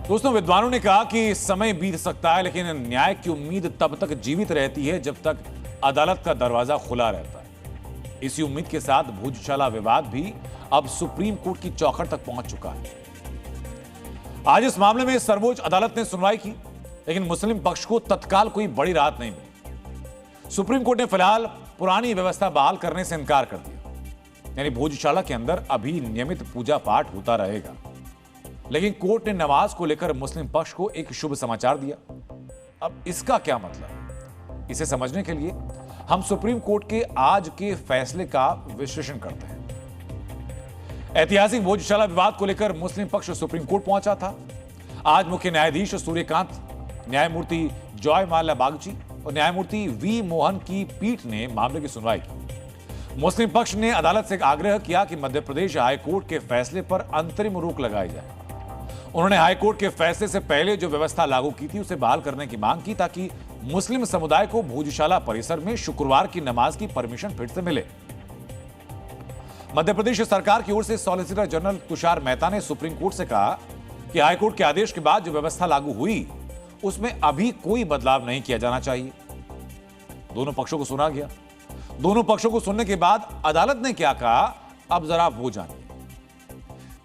दोस्तों, विद्वानों ने कहा कि समय बीत सकता है, लेकिन न्याय की उम्मीद तब तक जीवित रहती है जब तक अदालत का दरवाजा खुला रहता है। इसी उम्मीद के साथ भोजशाला विवाद भी अब सुप्रीम कोर्ट की चौखट तक पहुंच चुका है। आज इस मामले में सर्वोच्च अदालत ने सुनवाई की, लेकिन मुस्लिम पक्ष को तत्काल कोई बड़ी राहत नहीं मिली। सुप्रीम कोर्ट ने फिलहाल पुरानी व्यवस्था बहाल करने से इनकार कर दिया, यानी भोजशाला के अंदर अभी नियमित पूजा पाठ होता रहेगा। लेकिन कोर्ट ने नमाज को लेकर मुस्लिम पक्ष को एक शुभ समाचार दिया। अब इसका क्या मतलब? इसे समझने के लिए हम सुप्रीम कोर्ट के आज के फैसले का विश्लेषण करते हैं। ऐतिहासिक भोजशाला विवाद को लेकर मुस्लिम पक्ष सुप्रीम कोर्ट पहुंचा था। आज मुख्य न्यायाधीश सूर्यकांत, न्यायमूर्ति जॉयमाल्या बागची और न्यायमूर्ति वी मोहन की पीठ ने मामले की सुनवाई की। मुस्लिम पक्ष ने अदालत से आग्रह किया कि मध्य प्रदेश हाईकोर्ट के फैसले पर अंतरिम रोक लगाई जाए। उन्होंने हाईकोर्ट के फैसले से पहले जो व्यवस्था लागू की थी उसे बहाल करने की मांग की, ताकि मुस्लिम समुदाय को भोजशाला परिसर में शुक्रवार की नमाज की परमिशन फिर से मिले। मध्य प्रदेश सरकार की ओर से सॉलिसिटर जनरल तुषार मेहता ने सुप्रीम कोर्ट से कहा कि हाईकोर्ट के आदेश के बाद जो व्यवस्था लागू हुई उसमें अभी कोई बदलाव नहीं किया जाना चाहिए। दोनों पक्षों को सुना गया। दोनों पक्षों को सुनने के बाद अदालत ने क्या कहा, अब जरा वो जानिए।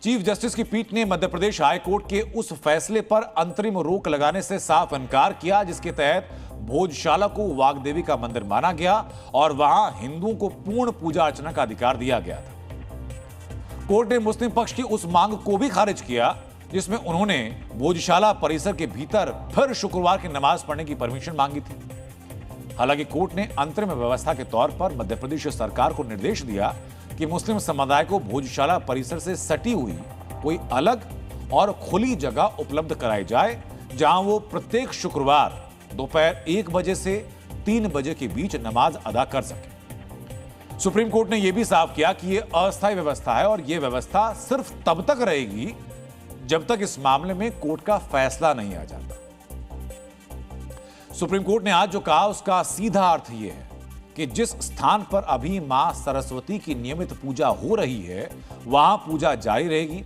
चीफ जस्टिस की पीठ ने मध्य प्रदेश हाईकोर्ट के उस फैसले पर अंतरिम रोक लगाने से साफ इनकार किया जिसके तहत भोजशाला को वाग्देवी का मंदिर माना गया और वहां हिंदुओं को पूर्ण पूजा अर्चना का अधिकार दिया गया था। कोर्ट ने मुस्लिम पक्ष की उस मांग को भी खारिज किया जिसमें उन्होंने भोजशाला परिसर के भीतर फिर शुक्रवार की नमाज पढ़ने की परमिशन मांगी थी। हालांकि कोर्ट ने अंतरिम व्यवस्था के तौर पर मध्य प्रदेश सरकार को निर्देश दिया कि मुस्लिम समुदाय को भोजशाला परिसर से सटी हुई कोई अलग और खुली जगह उपलब्ध कराई जाए, जहां वो प्रत्येक शुक्रवार दोपहर 1 बजे से 3 बजे के बीच नमाज अदा कर सके। सुप्रीम कोर्ट ने यह भी साफ किया कि यह अस्थायी व्यवस्था है और यह व्यवस्था सिर्फ तब तक रहेगी जब तक इस मामले में कोर्ट का फैसला नहीं आ जाता। सुप्रीम कोर्ट ने आज जो कहा उसका सीधा अर्थ यह है कि जिस स्थान पर अभी मां सरस्वती की नियमित पूजा हो रही है वहां पूजा जारी रहेगी,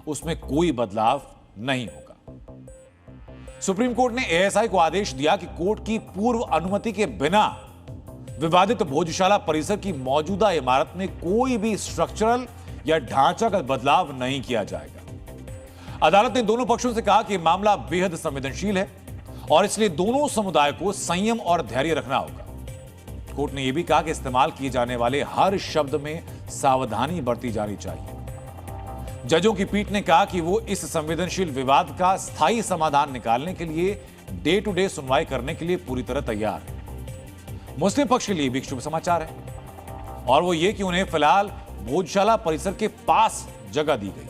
उसमें कोई बदलाव नहीं होगा। सुप्रीम कोर्ट ने एएसआई को आदेश दिया कि कोर्ट की पूर्व अनुमति के बिना विवादित भोजशाला परिसर की मौजूदा इमारत में कोई भी स्ट्रक्चरल या ढांचागत बदलाव नहीं किया जाएगा। अदालत ने दोनों पक्षों से कहा कि मामला बेहद संवेदनशील है और इसलिए दोनों समुदाय को संयम और धैर्य रखना होगा। कोर्ट ने यह भी कहा कि इस्तेमाल किए जाने वाले हर शब्द में सावधानी बरती जानी चाहिए। जजों की पीठ ने कहा कि वो इस संवेदनशील विवाद का स्थायी समाधान निकालने के लिए डे टू डे सुनवाई करने के लिए पूरी तरह तैयार है। मुस्लिम पक्ष के लिए भी एक शुभ समाचार है और वो ये कि उन्हें फिलहाल भोजशाला परिसर के पास जगह दी गई।